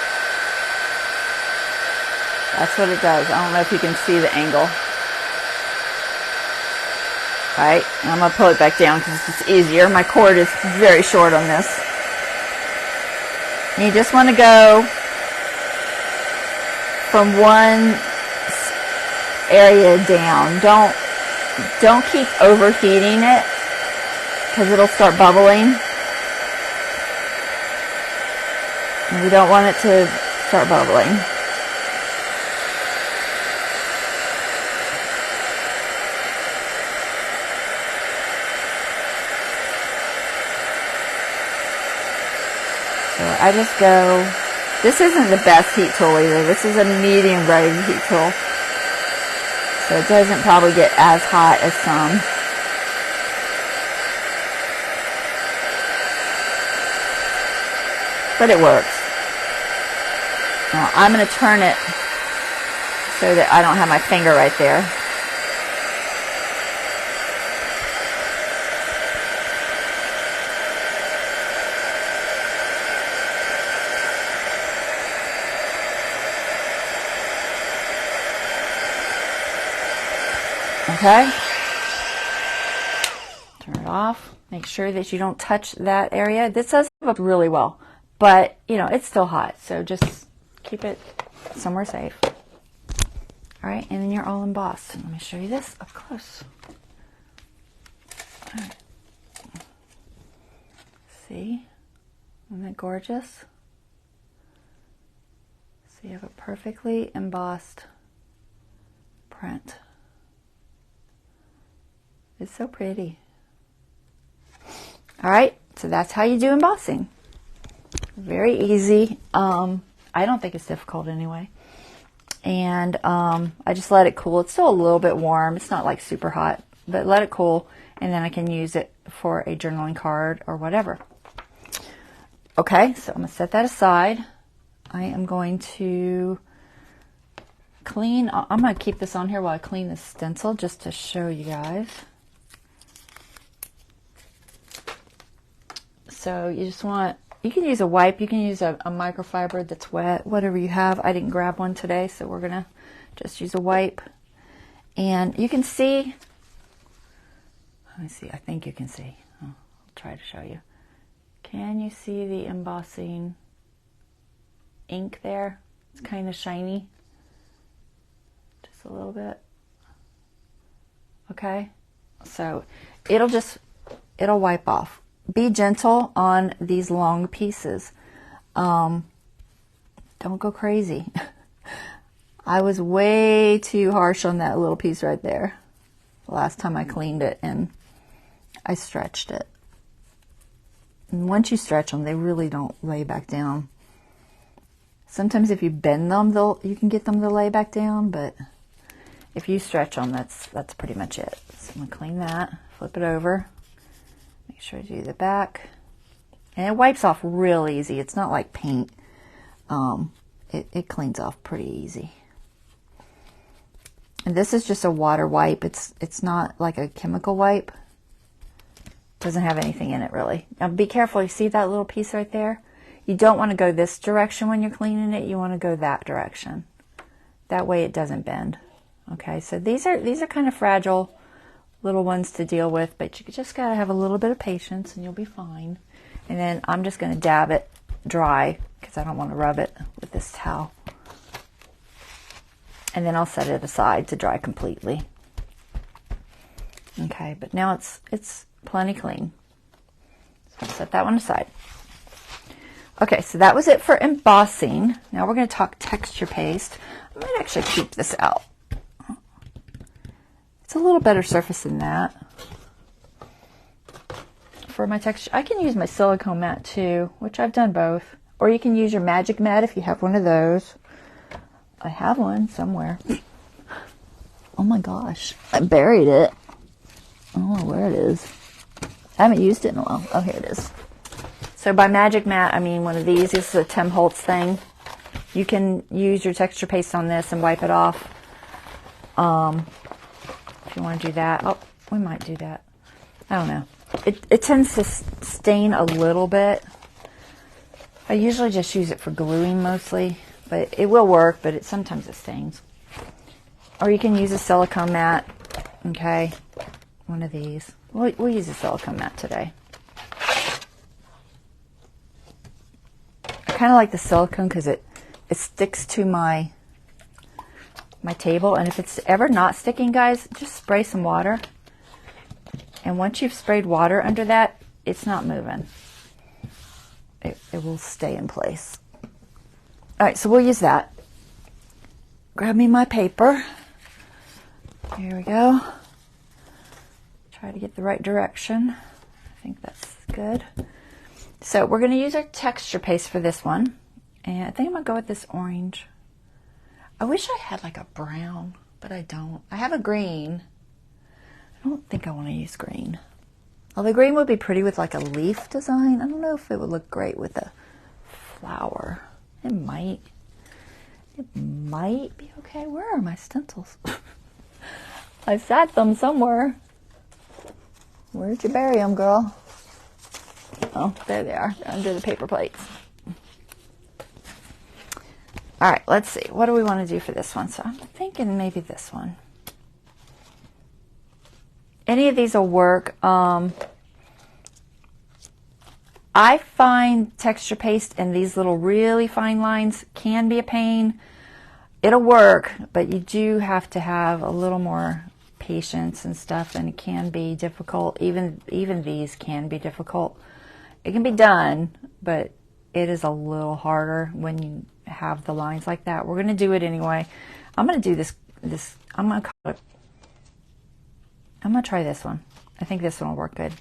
That's what it does. I don't know if you can see the angle. Right, I'm going to pull it back down because it's just easier. My cord is very short on this. And you just want to go from one area down. Don't keep overheating it because it'll start bubbling. And we don't want it to start bubbling. So I just go, this isn't the best heat tool either. This is a medium grade heat tool. So it doesn't probably get as hot as some. But it works. Now I'm going to turn it so that I don't have my finger right there. Okay, turn it off. Make sure that you don't touch that area. This does look really well, but you know, it's still hot, so just keep it somewhere safe. All right, and then you're all embossed. Let me show you this up close. All right. See, isn't that gorgeous? So you have a perfectly embossed print. It's so pretty. All right, so that's how you do embossing. Very easy. I don't think it's difficult anyway. And I just let it cool. It's still a little bit warm. It's not like super hot, but let it cool, and then I can use it for a journaling card or whatever. Okay, so I'm going to set that aside. I am going to clean. I'm going to keep this on here while I clean this stencil just to show you guys. So you just want, you can use a wipe, you can use a microfiber that's wet, whatever you have. I didn't grab one today, so we're going to just use a wipe. And you can see, let me see, I think you can see. I'll try to show you. Can you see the embossing ink there? It's kind of shiny. Just a little bit. Okay, so it'll wipe off. Be gentle on these long pieces. Don't go crazy. I was way too harsh on that little piece right there the last time I cleaned it, and I stretched it. And once you stretch them, they really don't lay back down. Sometimes if you bend them, you can get them to lay back down, but if you stretch them, that's pretty much it. So I'm going to clean that, flip it over. Make sure to do the back. And it wipes off real easy. It's not like paint. It cleans off pretty easy. And this is just a water wipe. It's not like a chemical wipe. Doesn't have anything in it really. Now be careful. You see that little piece right there? You don't want to go this direction when you're cleaning it. You want to go that direction. That way it doesn't bend. Okay, so these are kind of fragile little ones to deal with, but you just gotta have a little bit of patience and you'll be fine. And then I'm just gonna dab it dry because I don't want to rub it with this towel. And then I'll set it aside to dry completely. Okay, but now it's plenty clean. So I'll set that one aside. Okay, so that was it for embossing. Now we're going to talk texture paste. I might actually keep this out. It's a little better surface than that. For my texture, I can use my silicone mat too, which I've done both. Or you can use your magic mat if you have one of those. I have one somewhere. Oh my gosh, I buried it. I don't know where it is. I haven't used it in a while. Oh, here it is. So by magic mat, I mean one of these. This is a Tim Holtz thing. You can use your texture paste on this and wipe it off. If you want to do that. Oh, we might do that. I don't know. It tends to stain a little bit. I usually just use it for gluing mostly, but it will work, but sometimes it stains. Or you can use a silicone mat, okay? One of these. We'll use a silicone mat today. I kind of like the silicone because it sticks to my table, and if it's ever not sticking, guys, just spray some water. And once you've sprayed water under that, it's not moving. It will stay in place. All right, so we'll use that. Grab me my paper. Here we go. Try to get the right direction. I think that's good. So we're going to use our texture paste for this one. And I think I'm going to go with this orange. I wish I had like a brown, but I don't. I have a green. I don't think I want to use green. Although green would be pretty with like a leaf design. I don't know if it would look great with a flower. It might. It might be okay. Where are my stencils? I sat them somewhere. Where'd you bury them, girl? Oh, there they are. They're under the paper plates. All right, let's see. What do we want to do for this one? So I'm thinking maybe this one. Any of these will work. I find texture paste and these little really fine lines can be a pain. It'll work, but you do have to have a little more patience and stuff, and it can be difficult. Even these can be difficult. It can be done, but it is a little harder when you have the lines like that. We're going to do it anyway. I'm going to do this. I'm going to call it. I'm going to try this one. I think this one will work good.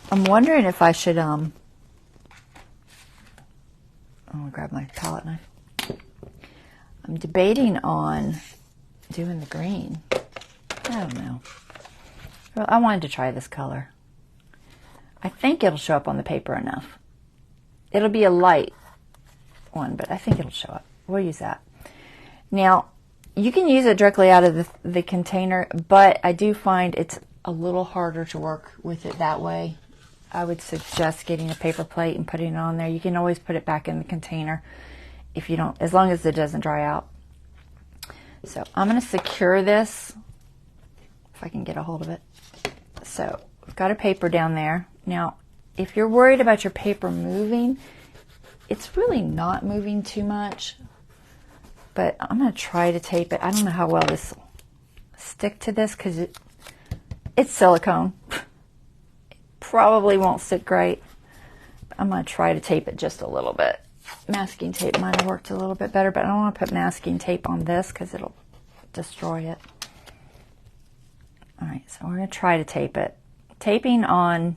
I'm wondering if I should, I'm going to grab my palette knife. I'm debating on doing the green. I don't know. Well, I wanted to try this color. I think it'll show up on the paper enough. It'll be a light one, but I think it'll show up. We'll use that. Now, you can use it directly out of the container, but I do find it's a little harder to work with it that way. I would suggest getting a paper plate and putting it on there. You can always put it back in the container if you don't, as long as it doesn't dry out. So I'm going to secure this, if I can get a hold of it. So we've got a paper down there. Now, if you're worried about your paper moving, it's really not moving too much. But I'm going to try to tape it. I don't know how well this will stick to this because it's silicone. It probably won't stick great. But I'm going to try to tape it just a little bit. Masking tape might have worked a little bit better, but I don't want to put masking tape on this because it'll destroy it. All right, so we're going to try to tape it. Taping on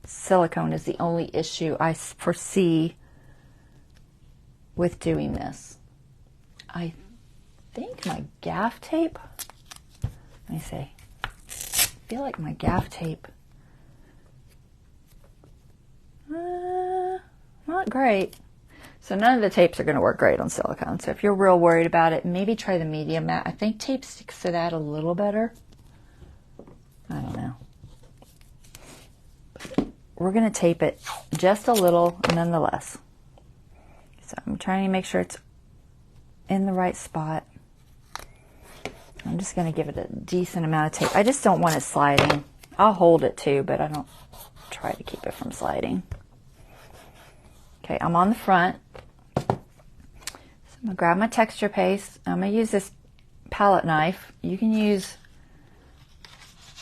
silicone is the only issue I foresee with doing this. I think my gaff tape, let me see, I feel like my gaff tape, not great. So none of the tapes are going to work great on silicone. So if you're real worried about it, maybe try the medium matte. I think tape sticks to that a little better. I don't know. But we're going to tape it just a little nonetheless. So I'm trying to make sure it's in the right spot. I'm just going to give it a decent amount of tape. I just don't want it sliding. I'll hold it too, but I don't try to keep it from sliding. Okay, I'm on the front. So I'm going to grab my texture paste. I'm going to use this palette knife. You can use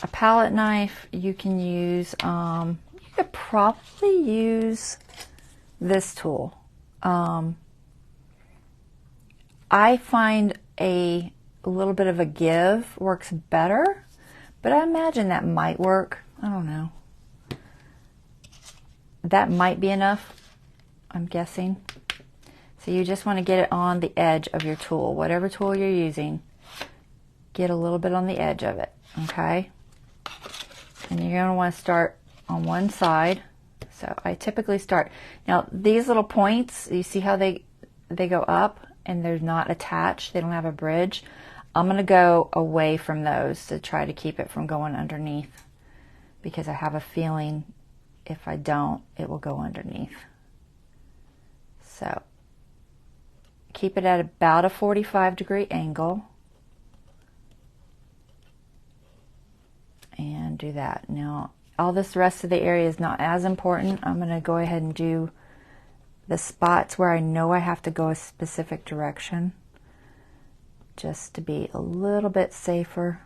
a palette knife. You can use, you could probably use this tool. I find a little bit of a give works better, but I imagine that might work. I don't know. That might be enough, I'm guessing. So you just want to get it on the edge of your tool. Whatever tool you're using, get a little bit on the edge of it, okay? And you're going to want to start on one side. So I typically start. Now these little points, you see how they go up and they're not attached, they don't have a bridge. I'm going to go away from those to try to keep it from going underneath because I have a feeling If I don't, it will go underneath. So keep it at about a 45-degree angle. And do that. Now, all this rest of the area is not as important. I'm going to go ahead and do the spots where I know I have to go a specific direction, just to be a little bit safer.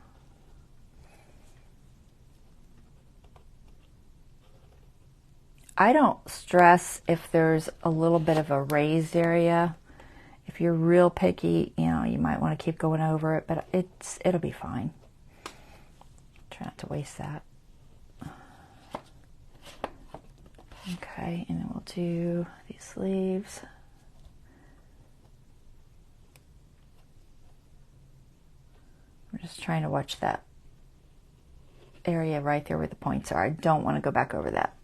I don't stress if there's a little bit of a raised area. If you're real picky, you know, you might want to keep going over it, but it'll be fine. Try not to waste that. Okay, and then we'll do these sleeves. We're just trying to watch that area right there where the points are. I don't want to go back over that.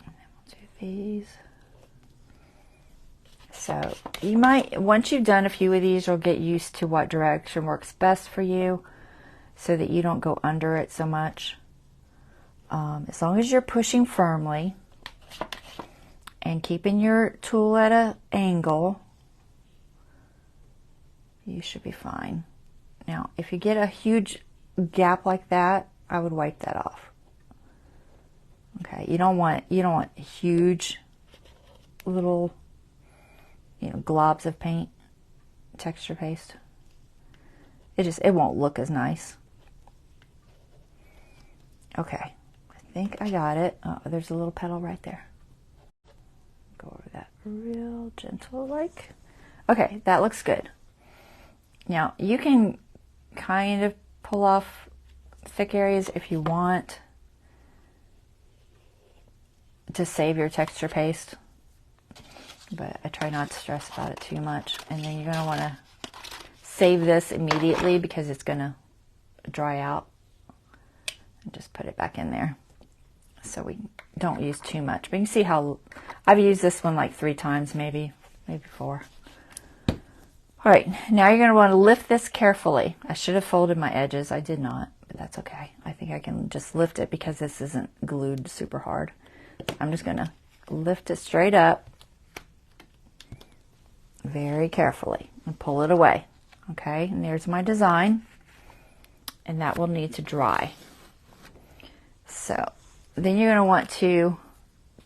And then we'll do these. So you might, once you've done a few of these, you'll get used to what direction works best for you so that you don't go under it so much. As long as you're pushing firmly and keeping your tool at an angle, you should be fine. Now, if you get a huge gap like that, I would wipe that off. Okay, you don't want huge little, you know, globs of paint, texture paste. It won't look as nice. Okay, I think I got it. Oh, there's a little petal right there. Go over that real gentle like. Okay, that looks good. Now, you can kind of pull off thick areas if you want to save your texture paste, but I try not to stress about it too much. And then you're going to want to save this immediately because it's going to dry out. And just put it back in there so we don't use too much. But you can see how I've used this one like 3 times, maybe 4. All right, now you're going to want to lift this carefully. I should have folded my edges. I did not, but that's okay. I think I can just lift it because this isn't glued super hard. I'm just going to lift it straight up very carefully and pull it away. Okay, and there's my design, and that will need to dry. So then you're going to want to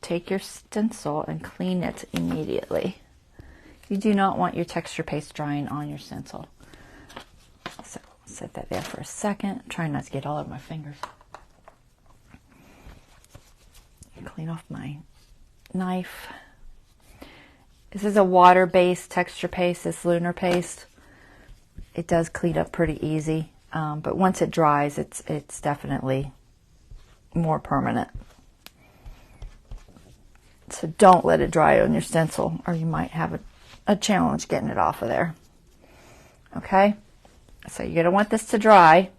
take your stencil and clean it immediately. You do not want your texture paste drying on your stencil. So set that there for a second. Try not to get all over my fingers. Clean off my knife. This is a water-based texture paste, this lunar paste. It does clean up pretty easy, but once it dries, it's definitely more permanent. So don't let it dry on your stencil, or you might have a challenge getting it off of there. Okay, so you're going to want this to dry.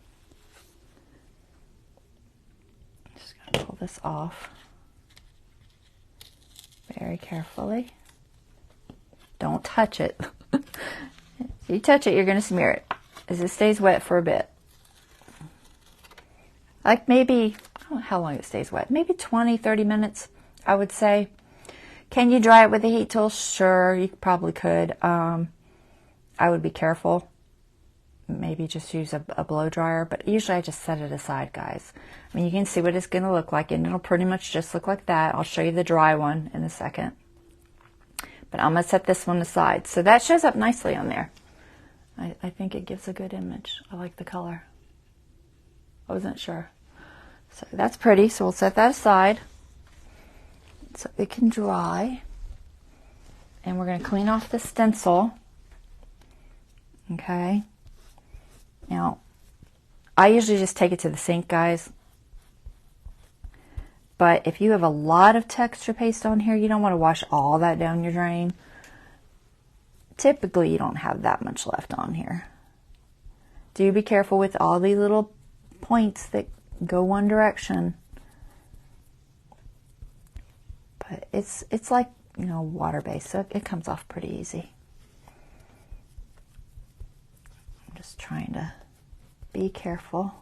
Just going to pull this off very carefully. Don't touch it. If you touch it, you're going to smear it as it stays wet for a bit. Like maybe, I don't know how long it stays wet, maybe 20-30 minutes, I would say. Can you dry it with a heat tool? Sure, you probably could. I would be careful. Maybe just use a blow dryer, but usually I just set it aside, guys. I mean, you can see what it's going to look like, and it'll pretty much just look like that. I'll show you the dry one in a second. But I'm going to set this one aside. So that shows up nicely on there. I think it gives a good image. I like the color. I wasn't sure. So that's pretty, so we'll set that aside so it can dry. And we're going to clean off the stencil. Okay. Now, I usually just take it to the sink, guys. But if you have a lot of texture paste on here, you don't want to wash all that down your drain. Typically, you don't have that much left on here. Do be careful with all these little points that go one direction. But it's like, you know, water-based, so it comes off pretty easy. I'm just trying to be careful.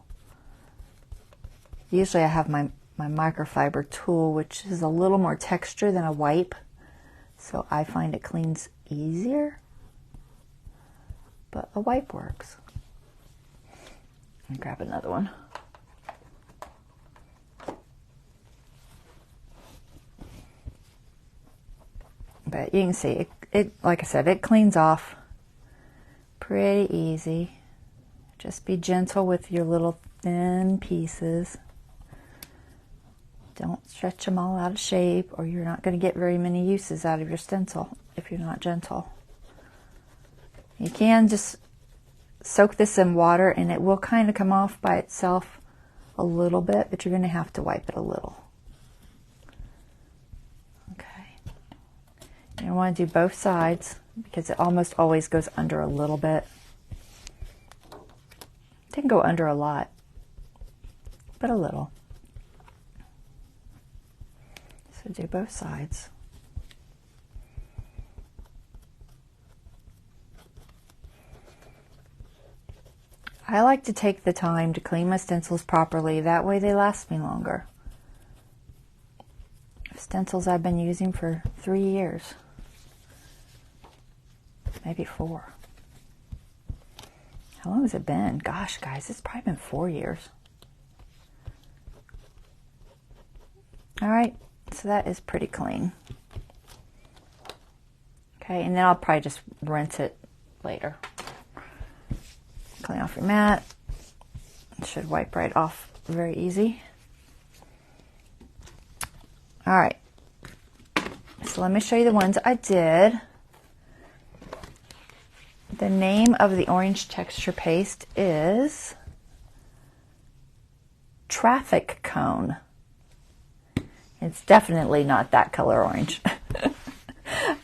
Usually I have my microfiber tool, which is a little more texture than a wipe, so I find it cleans easier, but a wipe works. Let me grab another one. But you can see it, like I said, it cleans off pretty easy. Just be gentle with your little thin pieces. Don't stretch them all out of shape, or you're not going to get very many uses out of your stencil if you're not gentle. You can just soak this in water and it will kind of come off by itself a little bit, but you're going to have to wipe it a little. Okay. You want to do both sides because it almost always goes under a little bit. It didn't go under a lot, but a little. So do both sides. I like to take the time to clean my stencils properly. That way they last me longer. Stencils I've been using for 3 years. Maybe 4. How long has it been? Gosh, guys, it's probably been 4 years. All right, so that is pretty clean. Okay, and then I'll probably just rinse it later. Clean off your mat. It should wipe right off very easy. All right, so let me show you the ones I did. The name of the orange texture paste is Traffic Cone. It's definitely not that color orange. I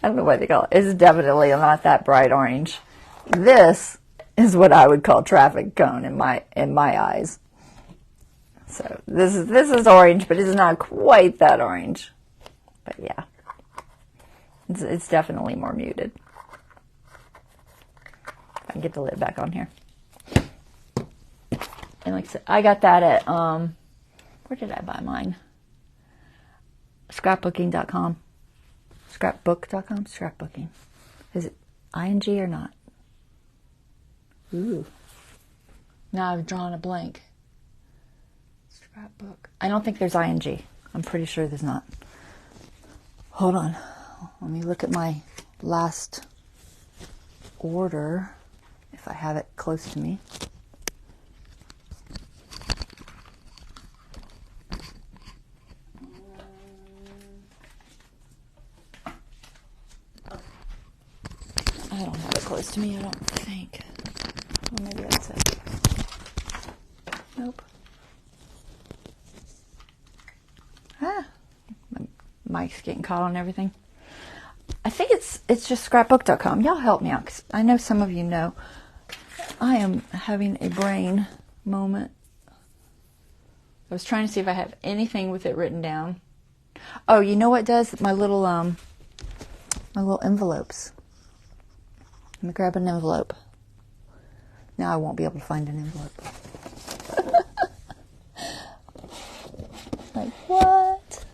don't know what they call it. It's definitely not that bright orange. This is what I would call traffic cone in my eyes. So this is orange, but it's not quite that orange. But yeah, it's definitely more muted. If I can get the lid back on here. And like I said, I got that at where did I buy mine? Scrapbooking.com. Scrapbook.com? Scrapbooking. Is it ing or not? Ooh. Now I've drawn a blank. Scrapbook. I don't think there's ing. I'm pretty sure there's not. Hold on. Let me look at my last order, if I have it close to me. I don't have it close to me, I don't think. Well, maybe that's it. Nope. Ah, my mic's getting caught on everything. I think it's just scrapbook.com. Y'all help me out, 'cause I know some of you know. I am having a brain moment. I was trying to see if I have anything with it written down. Oh, you know what does? My little envelopes. Let me grab an envelope. Now I won't be able to find an envelope. Like, what?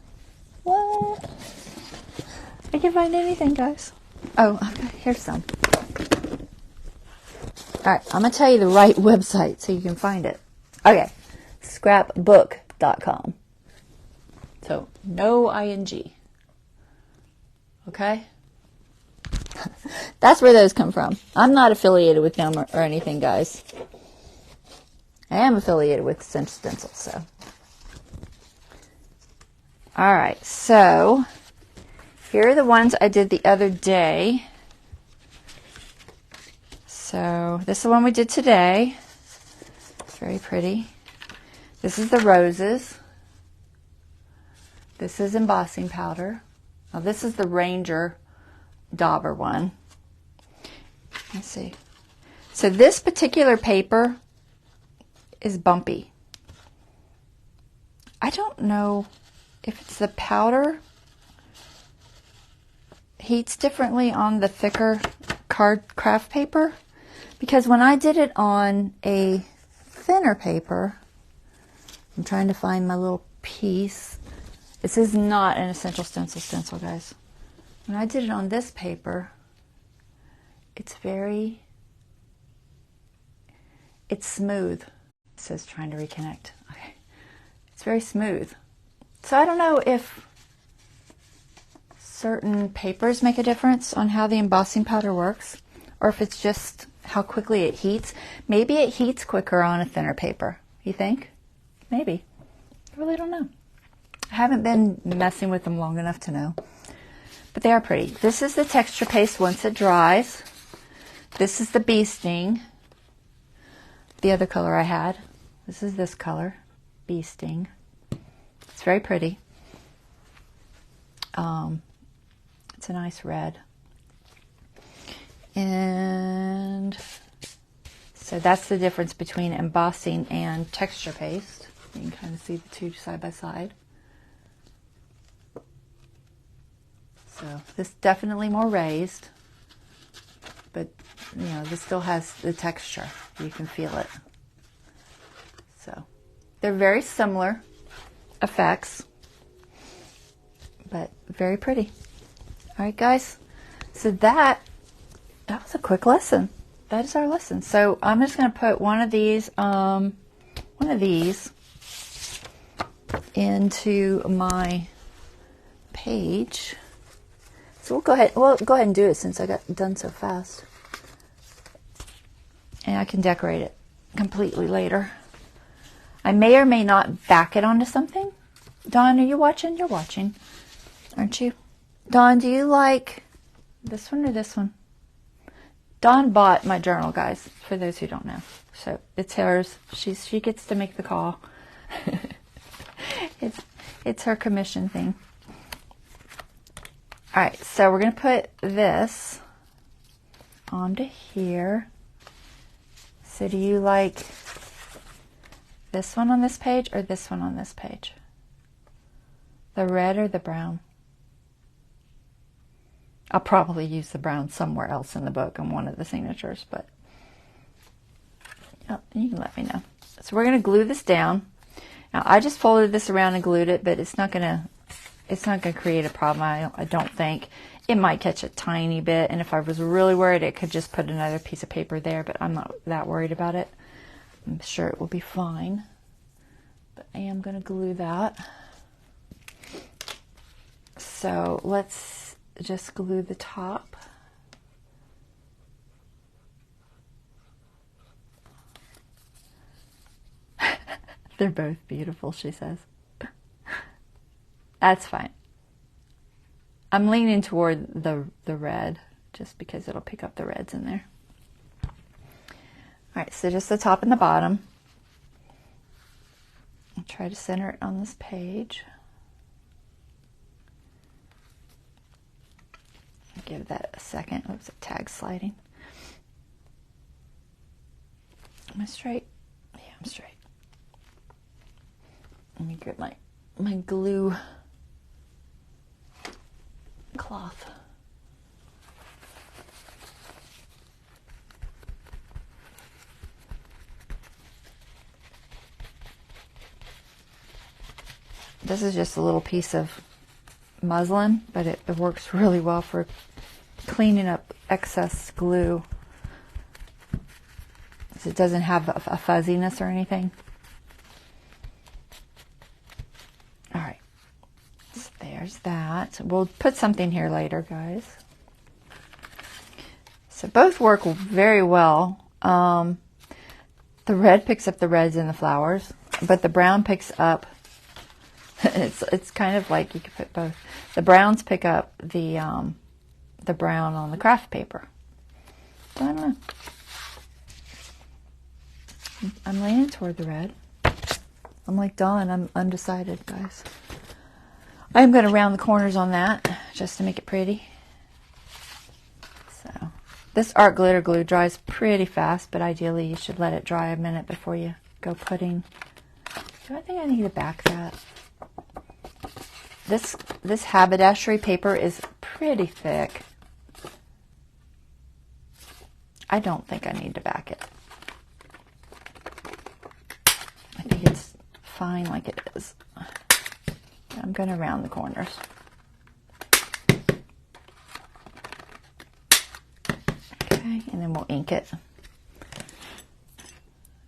What? I can't find anything, guys. Oh, okay, here's some. Alright, I'm going to tell you the right website so you can find it. Okay, scrapbook.com. So, no ing. Okay? That's where those come from. I'm not affiliated with them or anything, guys. I am affiliated with Essential Stencil, so. Alright, so here are the ones I did the other day. So this is the one we did today. It's very pretty. This is the roses. This is embossing powder. Now this is the Ranger Dauber one. Let's see. So this particular paper is bumpy. I don't know if it's the powder heats differently on the thicker card craft paper, because when I did it on a thinner paper, I'm trying to find my little piece. This is not an Essential Stencil, guys. When I did it on this paper, it's smooth. It says trying to reconnect. Okay. It's very smooth. So I don't know if certain papers make a difference on how the embossing powder works, or if it's just how quickly it heats. Maybe it heats quicker on a thinner paper. You think? Maybe. I really don't know. I haven't been messing with them long enough to know. But they are pretty. This is the texture paste once it dries. This is the bee sting. The other color I had. This is this color. Bee sting. It's very pretty. It's a nice red. And so that's the difference between embossing and texture paste. You can kind of see the two side by side. So this definitely more raised, but you know, this still has the texture. You can feel it. So they're very similar effects, but very pretty. All right, guys. So that was a quick lesson. That is our lesson. So I'm just going to put one of these into my page. So we'll go ahead and do it since I got done so fast. And I can decorate it completely later. I may or may not back it onto something. Dawn, are you watching? You're watching, aren't you? Dawn, do you like this one or this one? Dawn bought my journal, guys, for those who don't know. So it's hers. She gets to make the call. It's her commission thing. All right, so we're going to put this onto here. So do you like this one on this page or this one on this page? The red or the brown? I'll probably use the brown somewhere else in the book on one of the signatures, but you can let me know. So we're going to glue this down. Now I just folded this around and glued it, but it's not going to create a problem. I don't think. It might catch a tiny bit, and if I was really worried, it could just put another piece of paper there, but I'm not that worried about it. I'm sure it will be fine. But I am going to glue that. So let's just glue the top. They're both beautiful, she says. That's fine. I'm leaning toward the red just because it'll pick up the reds in there. All right, so just the top and the bottom. I'll try to center it on this page. Give that a second. Oops, it tag sliding. Am I straight? Yeah, I'm straight. Let me get my glue cloth. This is just a little piece of muslin, but it works really well for cleaning up excess glue. It doesn't have a fuzziness or anything. All right, so there's that. We'll put something here later, guys. So both work very well. The red picks up the reds in the flowers, but the brown picks up. It's kind of like you could put both. The browns pick up the brown on the craft paper. So I don't know. I'm leaning toward the red. I'm like Dawn. I'm undecided, guys. I'm going to round the corners on that just to make it pretty. So this art glitter glue dries pretty fast, but ideally you should let it dry a minute before you go putting. Do I think I need to back that? This haberdashery paper is pretty thick. I don't think I need to back it. I think it's fine like it is. I'm going to round the corners. Okay, and then we'll ink it.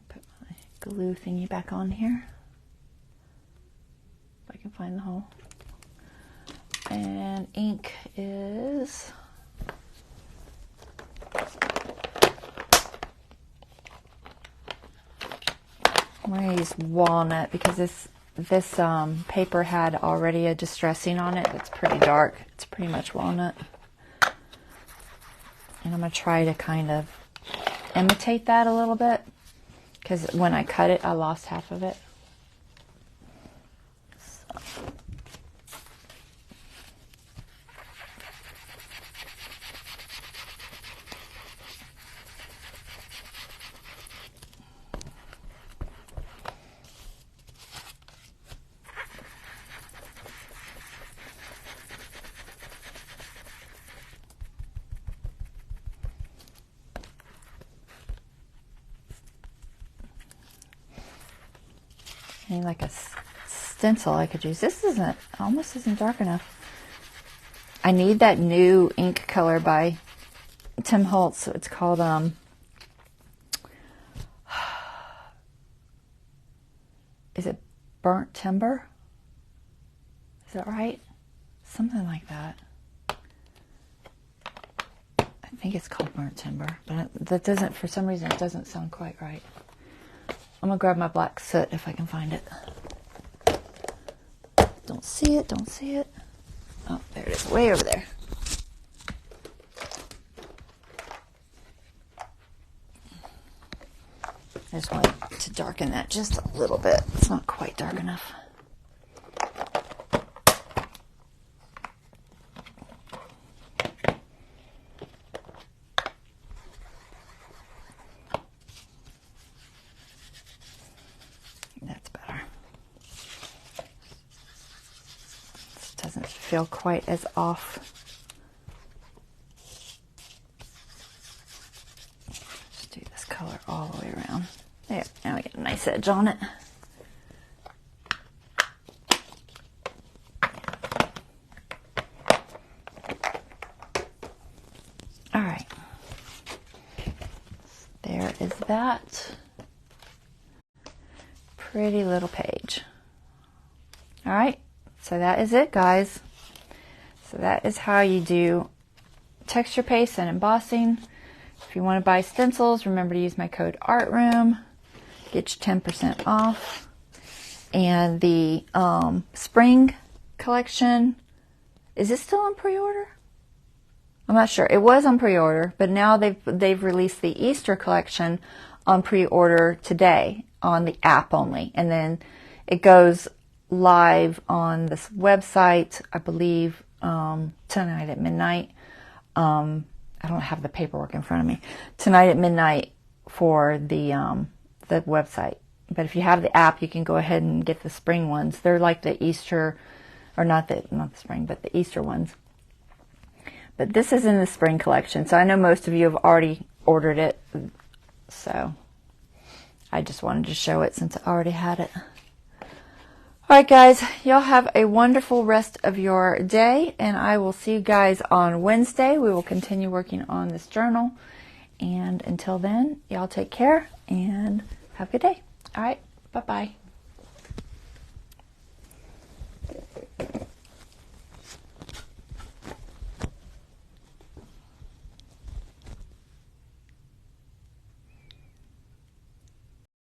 Put my glue thingy back on here. If I can find the hole. And ink is... I'm going to use walnut because this paper had already a distressing on it. It's pretty dark. It's pretty much walnut. And I'm going to try to kind of imitate that a little bit because when I cut it, I lost half of it. So. I need like a stencil I could use. This almost isn't dark enough. I need that new ink color by Tim Holtz. So it's called is it Burnt Timber? Is that right? Something like that. I think it's called Burnt Timber, but that doesn't, for some reason, it doesn't sound quite right. I'm gonna grab my black soot if I can find it. Don't see it, don't see it. Oh, there it is, way over there. I just want to darken that just a little bit. It's not quite dark enough. That's better. This doesn't feel quite as off. Just do this color all the way around. There, now we get a nice edge on it. All right. There is that pretty little page. All right, so that is it, guys. So that is how you do texture paste and embossing. If you want to buy stencils, remember to use my code ARTROOM. Get you 10% off. And the spring collection, is it still on pre-order? I'm not sure. It was on pre-order, but now they've released the Easter collection on pre-order today on the app only, and then it goes live on this website, I believe, tonight at midnight. I don't have the paperwork in front of me. Tonight at midnight for the website. But if you have the app, you can go ahead and get the spring ones. They're like the Easter, or not the spring, but the Easter ones. But this is in the spring collection, so I know most of you have already ordered it. So I just wanted to show it since I already had it. All right, guys, y'all have a wonderful rest of your day, and I will see you guys on Wednesday. We will continue working on this journal. And until then, y'all take care and have a good day. All right, bye-bye.